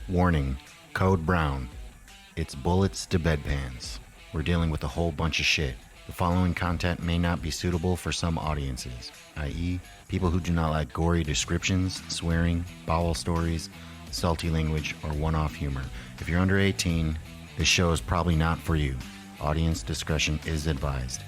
Warning, Code Brown. It's bullets to bedpans. We're dealing with a whole bunch of shit. The following content may not be suitable for some audiences, i.e., people who do not like gory descriptions, swearing, bowel stories, salty language, or one-off humor. If you're under 18, this show is probably not for you. Audience discretion is advised.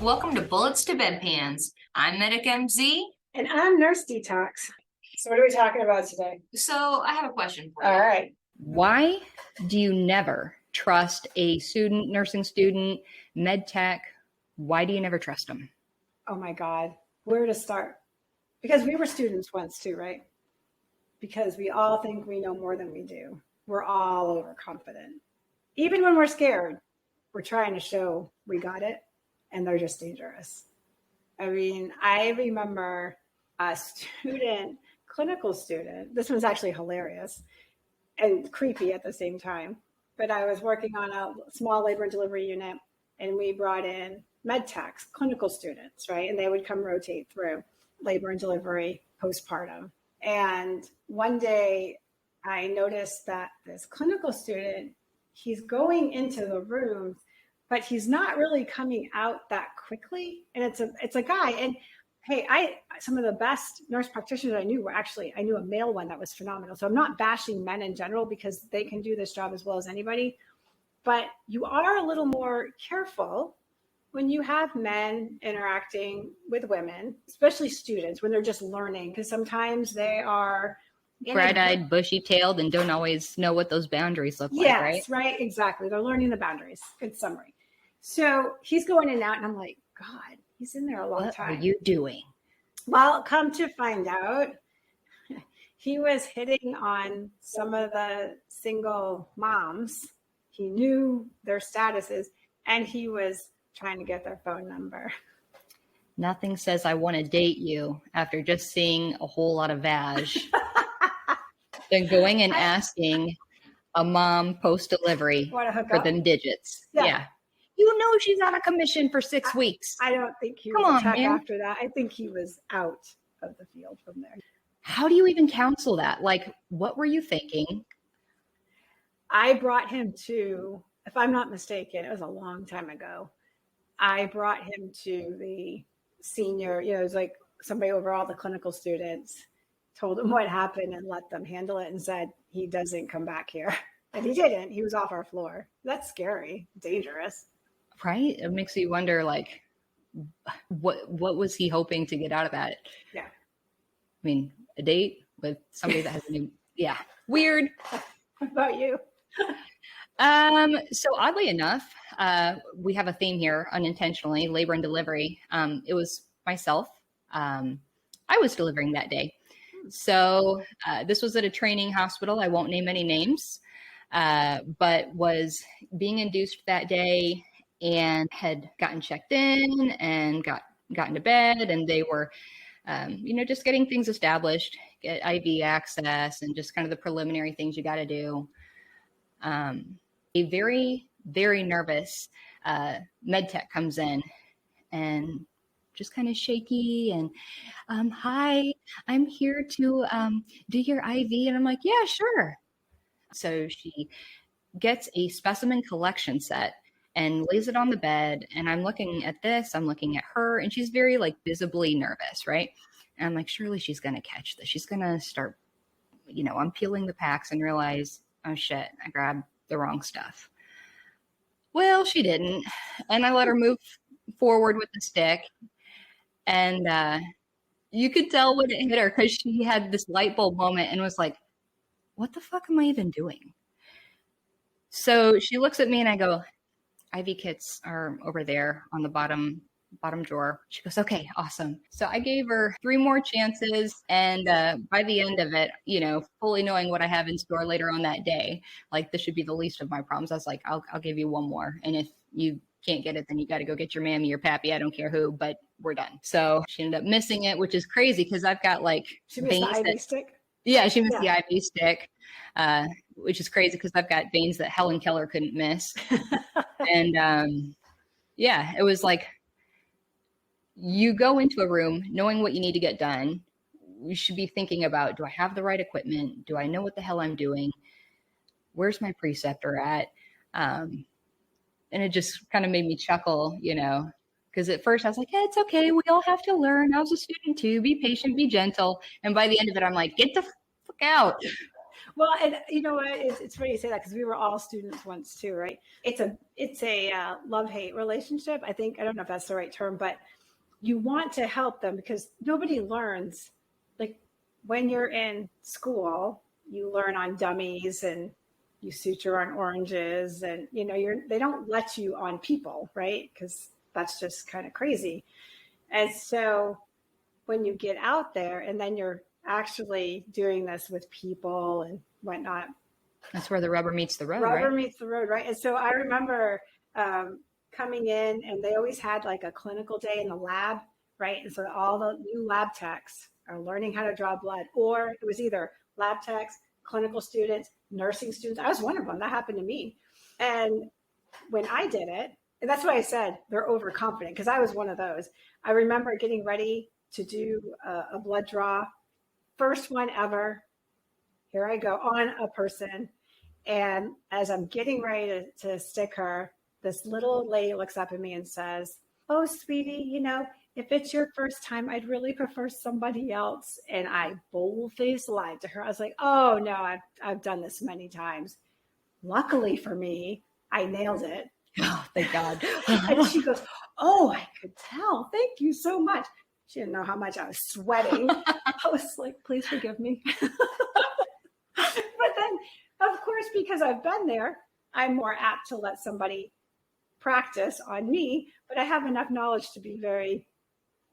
Welcome to Bullets to Bedpans. I'm Medic MZ. And I'm Nurse Dee Tox. So what are we talking about today? So I have a question for you. All right. Why do you never trust a student, nursing student, med tech? Why do you never trust them? Oh my God. Where to start? Because we were students once too, right? Because we all think we know more than we do. We're all overconfident. Even when we're scared, we're trying to show we got it, and they're just dangerous. I mean, I remember a student, clinical student, this was actually hilarious and creepy at the same time, but I was working on a small labor and delivery unit, and we brought in med techs, clinical students, right? And they would come rotate through labor and delivery, postpartum. And one day I noticed that this clinical student, he's going into the room, but he's not really coming out that quickly. And it's a guy. And hey, some of the best nurse practitioners I knew I knew a male one that was phenomenal. So I'm not bashing men in general because they can do this job as well as anybody. But you are a little more careful when you have men interacting with women, especially students, when they're just learning, because sometimes they are bright-eyed, bushy-tailed, and don't always know what those boundaries look like, right? Yes, right, exactly. They're learning the boundaries. Good summary. So he's going in and out, and I'm like, God, he's in there a long time. What are you doing? Well, come to find out, he was hitting on some of the single moms. He knew their statuses, and he was trying to get their phone number. Nothing says I want to date you after just seeing a whole lot of vag than going and asking a mom post-delivery for them digits. Yeah. You know she's on a commission for 6 weeks. I don't think he was after that. I think he was out of the field from there. How do you even counsel that? Like, what were you thinking? I brought him to, if I'm not mistaken, it was a long time ago. I brought him to the senior, it was like somebody over all the clinical students, told him what happened and let them handle it and said, he doesn't come back here. And he didn't. He was off our floor. That's scary, dangerous. Right? It makes you wonder, like, what was he hoping to get out of that? Yeah. I mean, a date with somebody that has a new, weird. What about you? So oddly enough, we have a theme here unintentionally, labor and delivery. It was myself. I was delivering that day. So this was at a training hospital. I won't name any names, but was being induced that day and had gotten checked in and gotten to bed, and they were, just getting things established, get IV access and just kind of the preliminary things you got to do. A very, very nervous med tech comes in and just kind of shaky and, hi, I'm here to do your IV. And I'm like, yeah, sure. So she gets a specimen collection set and lays it on the bed. And I'm looking at this, I'm looking at her, and she's very visibly nervous, right? And I'm like, surely she's going to catch this. She's going to start, I'm peeling the packs and realize, oh shit, I grabbed the wrong stuff. Well, she didn't. And I let her move forward with the stick. And you could tell when it hit her because she had this light bulb moment and was like, what the fuck am I even doing? So she looks at me and I go, IV kits are over there on the bottom drawer. She goes, okay, awesome. So I gave her 3 more chances. And by the end of it, fully knowing what I have in store later on that day, this should be the least of my problems. I was like, I'll give you 1 more. And if you can't get it, then you got to go get your mammy or pappy. I don't care who, but we're done. So she ended up missing it, which is crazy because I've got she missed the IV stick. Yeah, she missed the IV stick. which is crazy because I've got veins that Helen Keller couldn't miss. And yeah, it was like, you go into a room knowing what you need to get done. You should be thinking about, do I have the right equipment? Do I know what the hell I'm doing? Where's my preceptor at? And it just kind of made me chuckle, you know, because at first I was like, yeah, it's okay. We all have to learn. I was a student too. Be patient, be gentle. And by the end of it, I'm like, get the fuck out. Well, and you know what? It's funny you say that because we were all students once too, right? It's a love-hate relationship. I think, I don't know if that's the right term, but you want to help them because nobody learns. Like when you're in school, you learn on dummies and you suture on oranges, and you know they don't let you on people, right? Because that's just kind of crazy. And so when you get out there and then you're actually doing this with people and whatnot, that's where the rubber meets the road. Rubber right? meets the road, right? And so I remember coming in, and they always had like a clinical day in the lab, right? And so all the new lab techs are learning how to draw blood, or it was either lab techs, clinical students, nursing students. I was one of them. That happened to me. And when I did it, and that's why I said they're overconfident, because I was one of those. I remember getting ready to do a blood draw, first one ever. Here I go on a person. And as I'm getting ready to stick her, this little lady looks up at me and says, "Oh, sweetie, you know, if it's your first time, I'd really prefer somebody else." And I bold-faced lied to her. I was like, "Oh no, I've done this many times." Luckily for me, I nailed it. Oh, thank God. And she goes, "Oh, I could tell. Thank you so much." She didn't know how much I was sweating. I was like, "Please forgive me." But then, of course, because I've been there, I'm more apt to let somebody practice on me, but I have enough knowledge to be very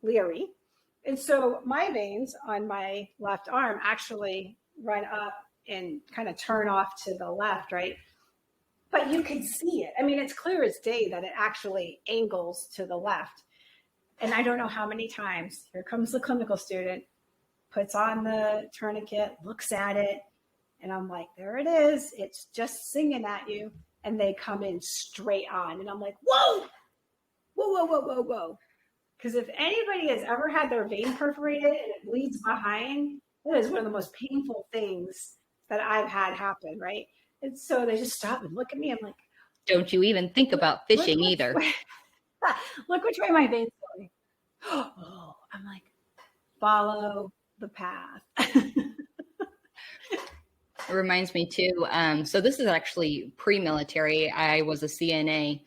leery. And so my veins on my left arm actually run up and kind of turn off to the left, right? But you can see it. I mean, it's clear as day that it actually angles to the left. And I don't know how many times, here comes the clinical student, puts on the tourniquet, looks at it, and I'm like, there it is. It's just singing at you. And they come in straight on. And I'm like, whoa, whoa, whoa, whoa, whoa, whoa. Because if anybody has ever had their vein perforated and it bleeds behind, that is one of the most painful things that I've had happen, right? And so they just stop and look at me. I'm like, don't you even think about fishing either. Look which way my veins going. Oh, I'm like, follow the path. It reminds me too. So this is actually pre-military. I was a CNA.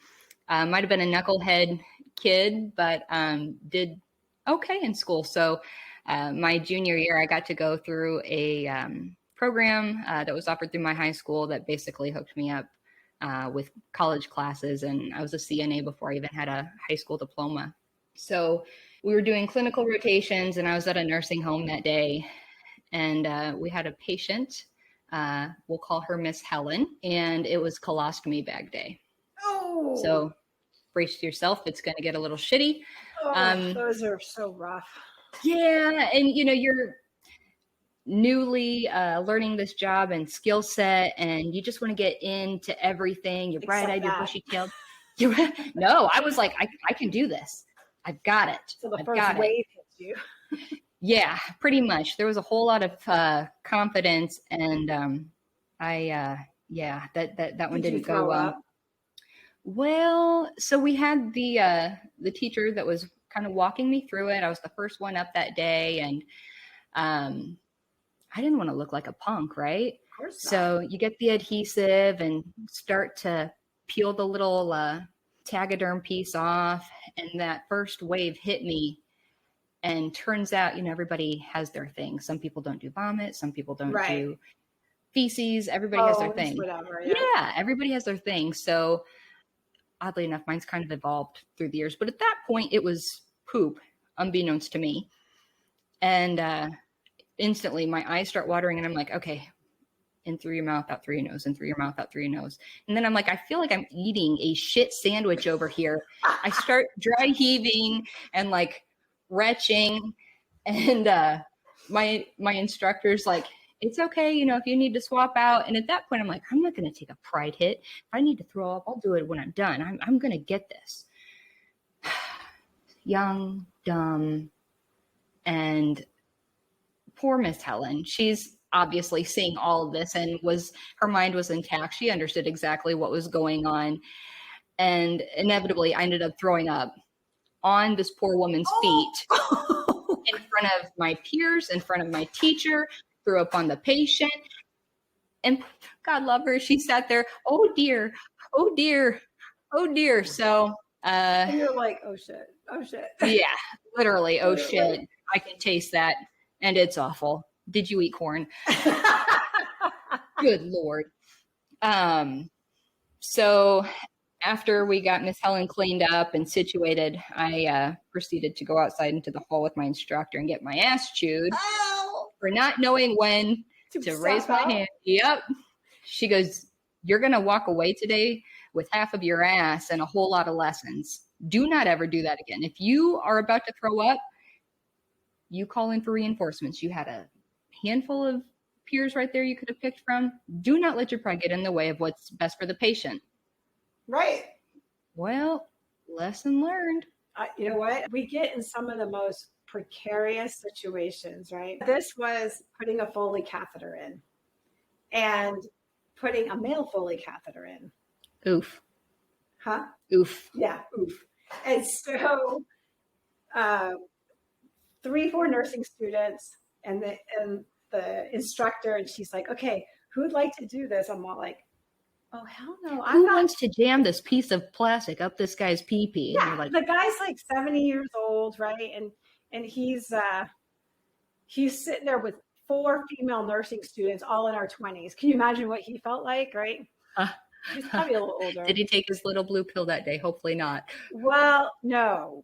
Might have been a knucklehead kid, but did okay in school. So my junior year, I got to go through a program that was offered through my high school that basically hooked me up with college classes. And I was a CNA before I even had a high school diploma. So we were doing clinical rotations, and I was at a nursing home that day. And we had a patient. We'll call her Miss Helen, and it was colostomy bag day. Oh, so brace yourself. It's going to get a little shitty. Those are so rough. Yeah. And you know, you're newly learning this job and skill set, and you just want to get into everything. You're bright-eyed, you're bushy-tailed. No, I was like, I can do this. I've got it. So the first wave hits you. Yeah, pretty much. There was a whole lot of confidence, and that one didn't go well. Up? Well, so we had the teacher that was kind of walking me through it. I was the first one up that day, and I didn't want to look like a punk, right? Of course not. So you get the adhesive and start to peel the little Tegaderm piece off, and that first wave hit me. And turns out, you know, everybody has their thing. Some people don't do vomit. Some people don't do feces. Everybody has their thing. Whatever, yeah, everybody has their thing. So oddly enough, mine's kind of evolved through the years. But at that point, it was poop, unbeknownst to me. And instantly, my eyes start watering. And I'm like, okay, in through your mouth, out through your nose, in through your mouth, out through your nose. And then I'm like, I feel like I'm eating a shit sandwich over here. I start dry heaving and like retching, and my instructor's like, It's okay. You know, if you need to swap out. And at that point, I'm like, I'm not going to take a pride hit. If I need to throw up, I'll do it when I'm done. I'm going to get this. Young, dumb, and poor Miss Helen. She's obviously seeing all of this and her mind was intact. She understood exactly what was going on. And inevitably, I ended up throwing up on this poor woman's feet in front of my peers, in front of my teacher, threw up on the patient. And God love her, she sat there, oh dear, oh dear, oh dear. So and you're like, oh shit, oh shit. Yeah, literally, oh shit. I can taste that. And it's awful. Did you eat corn? Good Lord. So after we got Miss Helen cleaned up and situated, I proceeded to go outside into the hall with my instructor and get my ass chewed for not knowing when to raise my hand. Yep. She goes, you're going to walk away today with half of your ass and a whole lot of lessons. Do not ever do that again. If you are about to throw up, you call in for reinforcements. You had a handful of peers right there you could have picked from. Do not let your pride get in the way of what's best for the patient. Right. Well, lesson learned. You know what? We get in some of the most precarious situations, right? This was putting a Foley catheter in and putting a male Foley catheter in. Oof. Huh? Oof. Yeah, oof. And so 3-4 nursing students and the instructor, and she's like, okay, who'd like to do this? I'm all like, oh, hell no. Who wants to jam this piece of plastic up this guy's pee-pee? Yeah, like, the guy's like 70 years old, right? And he's sitting there with 4 female nursing students, all in our 20s. Can you imagine what he felt like, right? He's probably a little older. Did he take his little blue pill that day? Hopefully not. Well, no,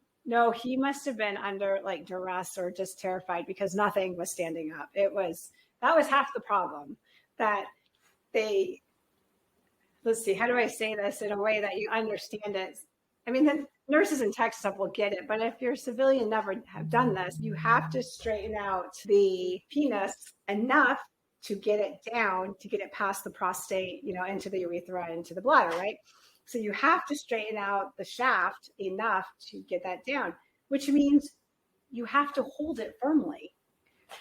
he must have been under like duress or just terrified because nothing was standing up. That was half the problem, that let's see, how do I say this in a way that you understand it? I mean, the nurses and tech stuff will get it, but if you're a civilian, never have done this, you have to straighten out the penis enough to get it down, to get it past the prostate, into the urethra, into the bladder, right? So you have to straighten out the shaft enough to get that down, which means you have to hold it firmly,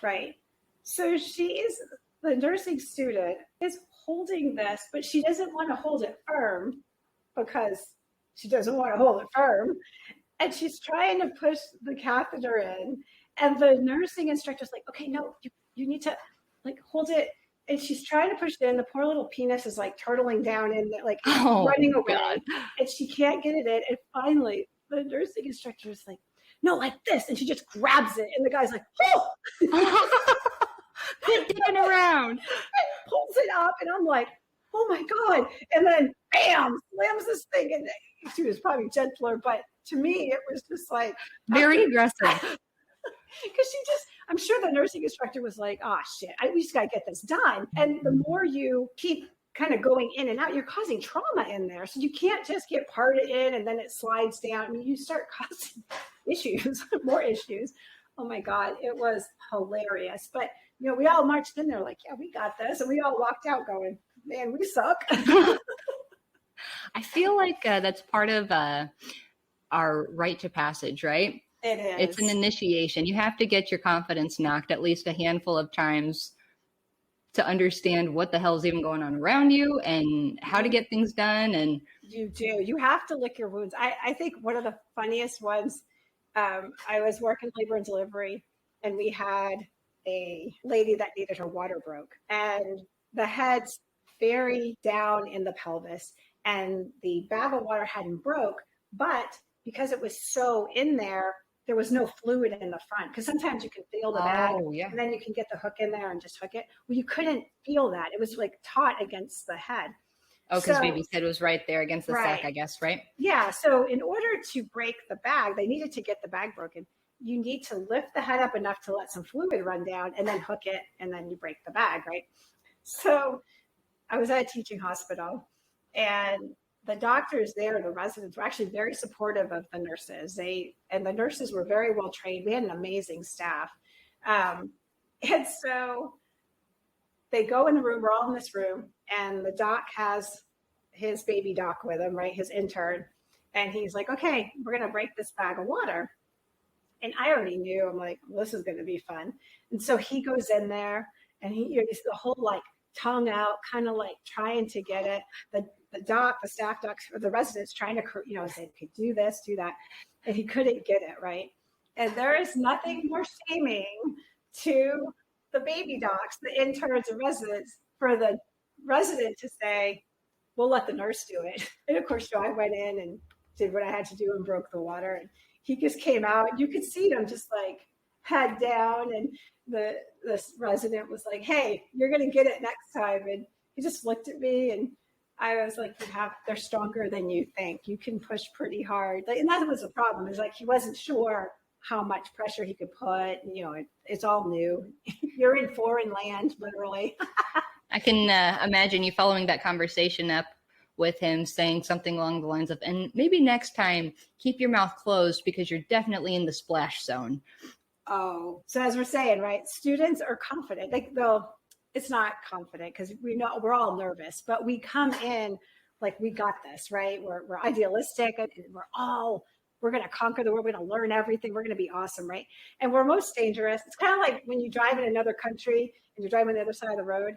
right? So the nursing student is holding this, but she doesn't want to hold it firm because she doesn't want to hold it firm. And she's trying to push the catheter in. And the nursing instructor's like, okay, no, you need to like hold it. And she's trying to push it in. The poor little penis is like turtling down and like running away. God. And she can't get it in. And finally, the nursing instructor is like, no, like this. And she just grabs it. And the guy's like, oh! Quit digging around. And pulls it up. And I'm like, oh my God. And then bam, slams this thing. And she was probably gentler. But to me, it was just like. Very aggressive. Because I'm sure the nursing instructor was like, oh shit, we just got to get this done. And the more you keep kind of going in and out, you're causing trauma in there. So you can't just get parted in and then it slides down. I mean, you start causing issues, more issues. Oh my God, it was hilarious. But, we all marched in there like, yeah, we got this. And we all walked out going, man, we suck. I feel like that's part of our rite to passage, right? It is. It's an initiation. You have to get your confidence knocked at least a handful of times to understand what the hell is even going on around you and how to get things done. And you do. You have to lick your wounds. I think one of the funniest ones, I was working labor and delivery, and we had a lady that needed her water broke. And the head's very down in the pelvis, and the bowel water hadn't broke. But because it was so in there was no fluid in the front, because sometimes you can feel the bag and then you can get the hook in there and just hook it. Well, you couldn't feel that. It was like taut against the head. Oh, because baby said it was right there against the sack, I guess, right? Yeah. So in order to break the bag, they needed to get the bag broken. You need to lift the head up enough to let some fluid run down and then hook it, and then you break the bag, right? So I was at a teaching hospital, and the doctors there, the residents, were actually very supportive of the nurses. And the nurses were very well trained. We had an amazing staff. And so they go in the room, we're all in this room, and the doc has his baby doc with him, right? His intern. And he's like, okay, we're going to break this bag of water. And I already knew, I'm like, well, this is going to be fun. And so he goes in there and he's the whole like tongue out, kind of like trying to get it. The doc, the staff doc, or the residents trying to, say, okay, do this, do that. And he couldn't get it right. And there is nothing more shaming to the baby docs, the interns and residents, for the resident to say, we'll let the nurse do it. And of course, I went in and did what I had to do and broke the water. And he just came out. You could see him just like head down. And this resident was like, hey, you're going to get it next time. And he just looked at me and I was like, they're stronger than you think. You can push pretty hard. And that was the problem, is like he wasn't sure how much pressure he could put. It's all new. You're in foreign land, literally. I can imagine you following that conversation up with him, saying something along the lines of, and maybe next time, keep your mouth closed because you're definitely in the splash zone. Oh, so as we're saying, right, students are confident. It's not confident because we know we're all nervous, but we come in like we got this, right? We're idealistic and we're going to conquer the world. We're going to learn everything. We're going to be awesome, right? And we're most dangerous. It's kind of like when you drive in another country and you're driving on the other side of the road.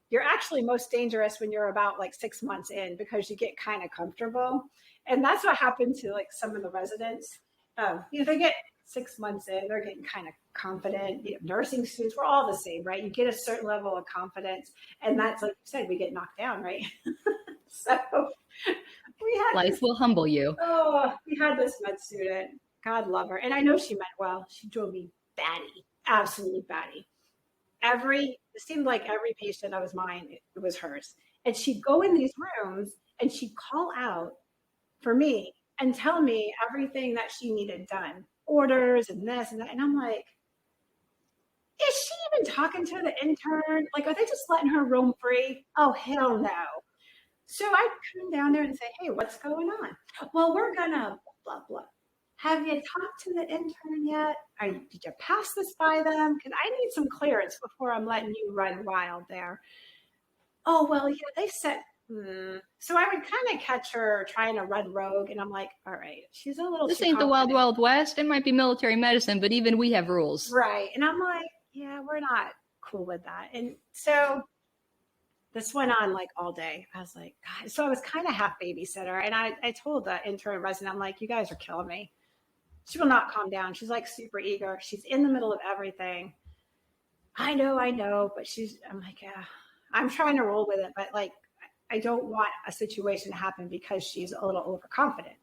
You're actually most dangerous when you're about like 6 months in, because you get kind of comfortable. And that's what happened to like some of the residents. They get 6 months in, they're getting kind of confident. Nursing students, we're all the same, right? You get a certain level of confidence. And that's, like you said, we get knocked down, right? So life will humble you. Oh, we had this med student. God love her. And I know she meant well. She drove me batty, absolutely batty. It seemed like every patient that was mine, it was hers. And she'd go in these rooms and she'd call out for me and tell me everything that she needed done, orders and this and that. And I'm like, is she even talking to the intern? Like, are they just letting her roam free? Oh, hell no. So I'd come down there and say, hey, what's going on? Well, we're gonna blah, blah. Have you talked to the intern yet? Did you pass this by them? Because I need some clearance before I'm letting you run wild there. Oh, well, yeah, they said, So I would kind of catch her trying to run rogue. And I'm like, all right, she's a little This ain't the Wild Wild West. It might be military medicine, but even we have rules. Right. And I'm like, yeah, we're not cool with that. And so this went on like all day. I was like, God. So I was kind of half babysitter. And I told the intern resident, I'm like, you guys are killing me. She will not calm down. She's like super eager. She's in the middle of everything. I know. But I'm like, yeah, I'm trying to roll with it. But like, I don't want a situation to happen because she's a little overconfident.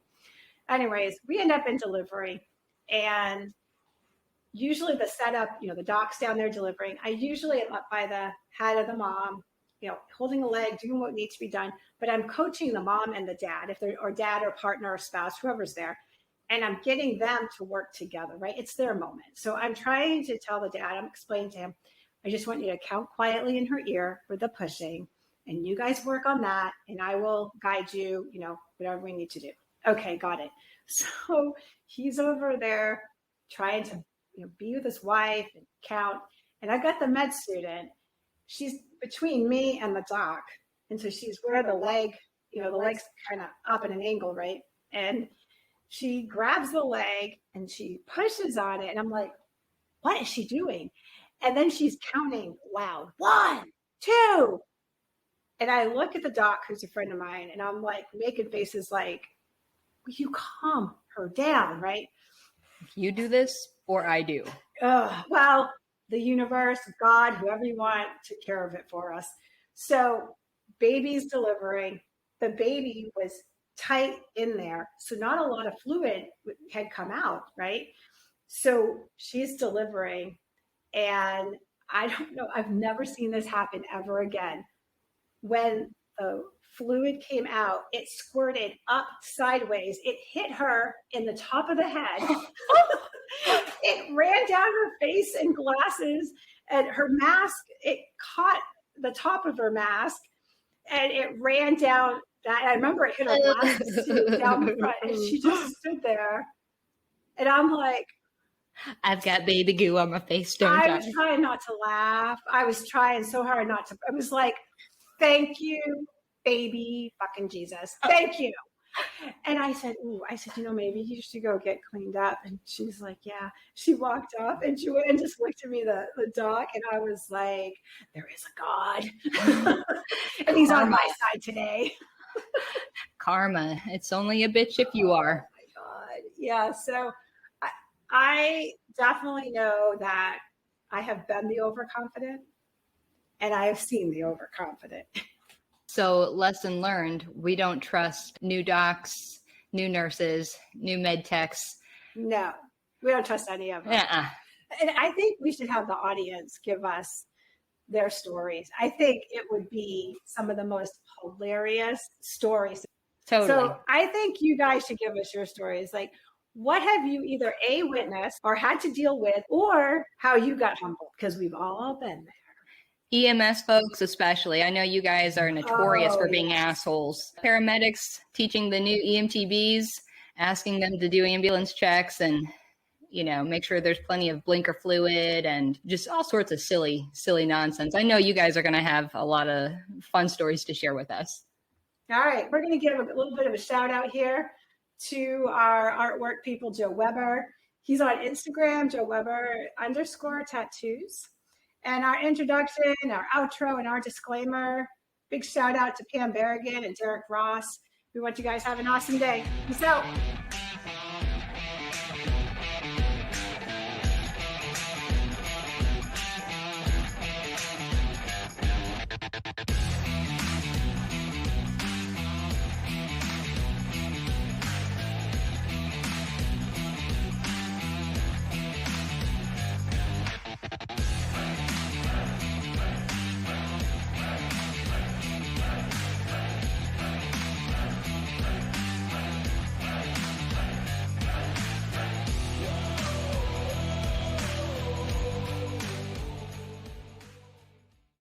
Anyways, we end up in delivery. And usually the setup, the doc's down there delivering. I usually am up by the head of the mom, holding a leg, doing what needs to be done. But I'm coaching the mom and the dad, or dad or partner or spouse, whoever's there. And I'm getting them to work together, right? It's their moment. So I'm trying to tell the dad, I'm explaining to him, I just want you to count quietly in her ear for the pushing. And you guys work on that. And I will guide you, whatever we need to do. Okay, got it. So he's over there trying to be with his wife and count. And I got the med student. She's between me and the doc. And so she's where the leg, the leg's kind of up at an angle, right? And she grabs the leg and she pushes on it. And I'm like, what is she doing? And then she's counting loud. 1, 2. And I look at the doc, who's a friend of mine, and I'm like making faces like, will you calm her down, right? You do this or I do. Well, the universe, God, whoever you want, took care of it for us. So baby's delivering. The baby was tight in there. So not a lot of fluid had come out, right? So she's delivering. And I don't know, I've never seen this happen ever again. When the fluid came out, it squirted up sideways. It hit her in the top of the head. It ran down her face and glasses, and her mask, it caught the top of her mask, and it ran down that. I remember it hit her glasses too, down the front, and she just stood there. And I'm like, I've got baby goo on my face, don't I I? was trying not to laugh. I was trying so hard not to. I was like, thank you, baby fucking Jesus. Thank you. And I said, maybe you should go get cleaned up. And she's like, yeah. She walked off and she went and just looked at me, the doc. And I was like, there is a God. And he's on my side today. Karma. It's only a bitch if you are. Oh my God. Yeah. So I definitely know that I have been the overconfident and I have seen the overconfident. So lesson learned, we don't trust new docs, new nurses, new med techs. No, we don't trust any of them. And I think we should have the audience give us their stories. I think it would be some of the most hilarious stories. Totally. So I think you guys should give us your stories. Like, what have you either witnessed or had to deal with, or how you got humbled? Because we've all been there. EMS folks, especially. I know you guys are notorious for being assholes. Paramedics teaching the new EMTBs, asking them to do ambulance checks and, make sure there's plenty of blinker fluid and just all sorts of silly nonsense. I know you guys are going to have a lot of fun stories to share with us. All right. We're going to give a little bit of a shout out here to our artwork people, Joe Weber. He's on Instagram, Joe Weber _tattoos. And our introduction, our outro, and our disclaimer. Big shout out to Pam Berrigan and Derek Ross. We want you guys to have an awesome day. Peace out.